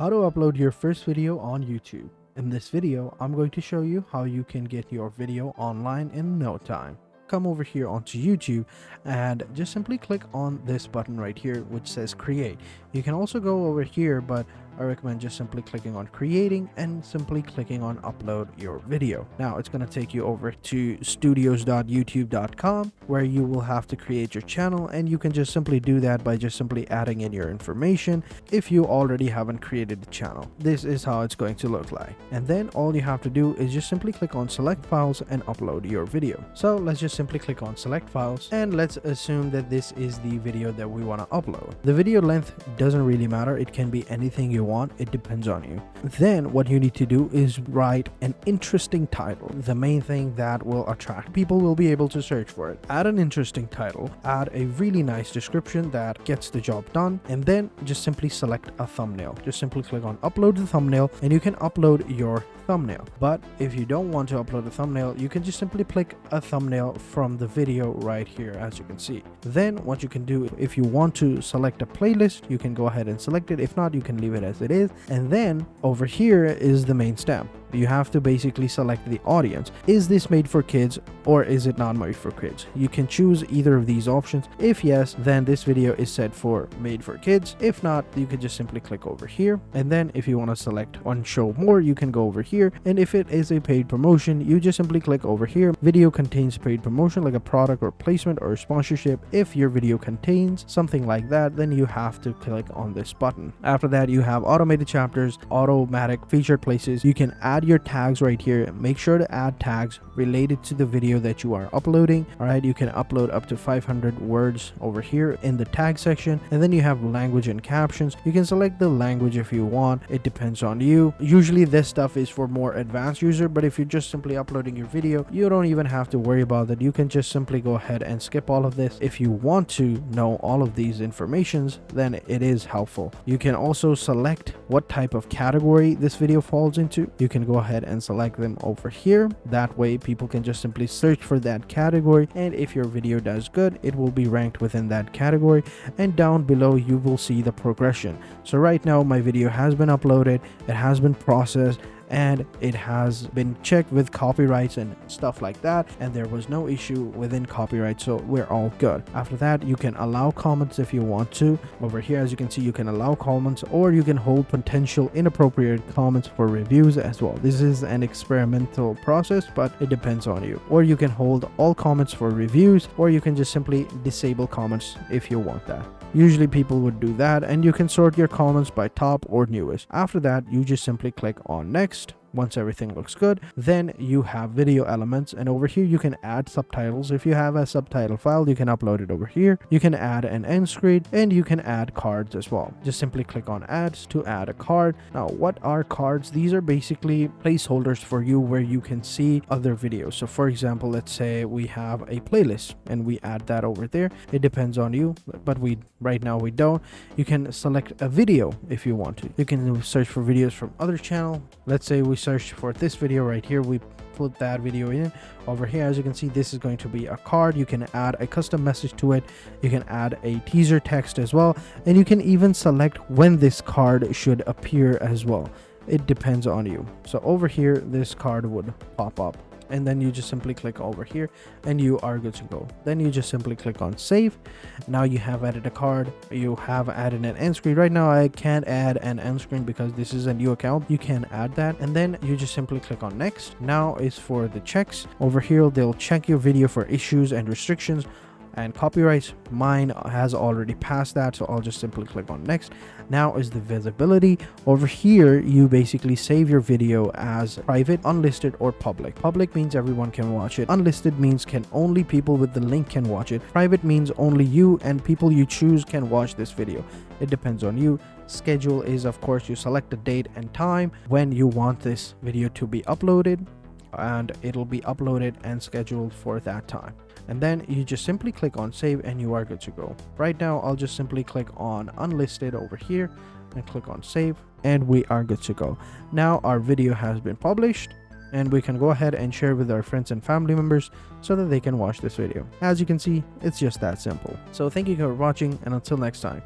How to upload your first video on YouTube. In this video, I'm going to show you how you can get your video online in no time. Come over here onto YouTube and just simply click on this button right here which says create. You can also go over here, but I recommend just simply clicking on creating and simply clicking on upload your video. Now it's going to take you over to studios.youtube.com where you will have to create your channel, and you can just simply do that by just simply adding in your information if you already haven't created the channel. This is how it's going to look like. And then all you have to do is just simply click on select files and upload your video. So let's just simply click on select files, and let's assume that this is the video that we want to upload. The video length doesn't really matter. It can be anything you want. It depends on you. Then what you need to do is write an interesting title. The main thing that will attract people will be able to search for it. Add an interesting title, add a really nice description that gets the job done, and then just simply select a thumbnail. Just simply click on upload the thumbnail and you can upload your thumbnail. But if you don't want to upload a thumbnail, you can just simply pick a thumbnail from the video right here, as you can see. Then what you can do, if you want to select a playlist, you can go ahead and select it. If not, you can leave it as it is. And then over here is the main step. You have to basically select the audience. Is this made for kids or is it not made for kids? You can choose either of these options. If yes, then this video is set for made for kids. If not, you can just simply click over here. And then if you want to select on show more, you can go over here. And if it is a paid promotion, you just simply click over here. Video contains paid promotion like a product or placement or sponsorship. If your video contains something like that, then you have to click on this button. After that, you have automated chapters, automatic featured places. You can add your tags right here. Make sure to add tags related to the video that you are uploading. All right, you can upload up to 500 words over here in the tag section. And then you have language and captions. You can select the language if you want. It depends on you. Usually this stuff is for more advanced user, but if you're just simply uploading your video, you don't even have to worry about that. You can just simply go ahead and skip all of this. If you want to know all of these informations, then it is helpful. You can also select what type of category this video falls into. You can go ahead and select them over here. That way people can just simply search for that category, and if your video does good, it will be ranked within that category. And down below you will see the progression. So right now my video has been uploaded, it has been processed, and it has been checked with copyrights and stuff like that, and there was no issue within copyright, so we're all good. After that, you can allow comments if you want to. Over here, as you can see, you can allow comments, or you can hold potential inappropriate comments for reviews as well. This is an experimental process, but it depends on you. Or you can hold all comments for reviews, or you can just simply disable comments if you want that. Usually people would do that, and you can sort your comments by top or newest. After that, you just simply click on next. Once everything looks good, then you have video elements, and over here you can add subtitles. If you have a subtitle file, you can upload it over here. You can add an end screen, and you can add cards as well. Just simply click on adds to add a card. Now, what are cards? These are basically placeholders for you where you can see other videos. So for example, let's say we have a playlist and we add that over there. It depends on you, but right now we don't. You can select a video if you want to. You can search for videos from other channel. Let's say we search for this video right here. We put that video in. Over here, as you can see, this is going to be a card. You can add a custom message to it. You can add a teaser text as well, and you can even select when this card should appear as well. It depends on you. So over here, this card would pop up, and then you just simply click over here and you are good to go. Then you just simply click on save. Now you have added a card. You have added an end screen. Right now I can't add an end screen because this is a new account. You can add that, and then you just simply click on next. Now is for the checks. Over here they'll check your video for issues and restrictions and copyrights. Mine has already passed that, so I'll just simply click on next. Now is the visibility. Over here you basically save your video as private, unlisted, or public. Public means everyone can watch it. Unlisted means can only people with the link can watch it. Private means only you and people you choose can watch this video. It depends on you. Schedule is, of course, you select the date and time when you want this video to be uploaded, and it'll be uploaded and scheduled for that time. And then you just simply click on save and you are good to go. Right now I'll just simply click on unlisted over here and click on save, and we are good to go. Now our video has been published, and we can go ahead and share with our friends and family members so that they can watch this video. As you can see, it's just that simple. So thank you for watching, and until next time.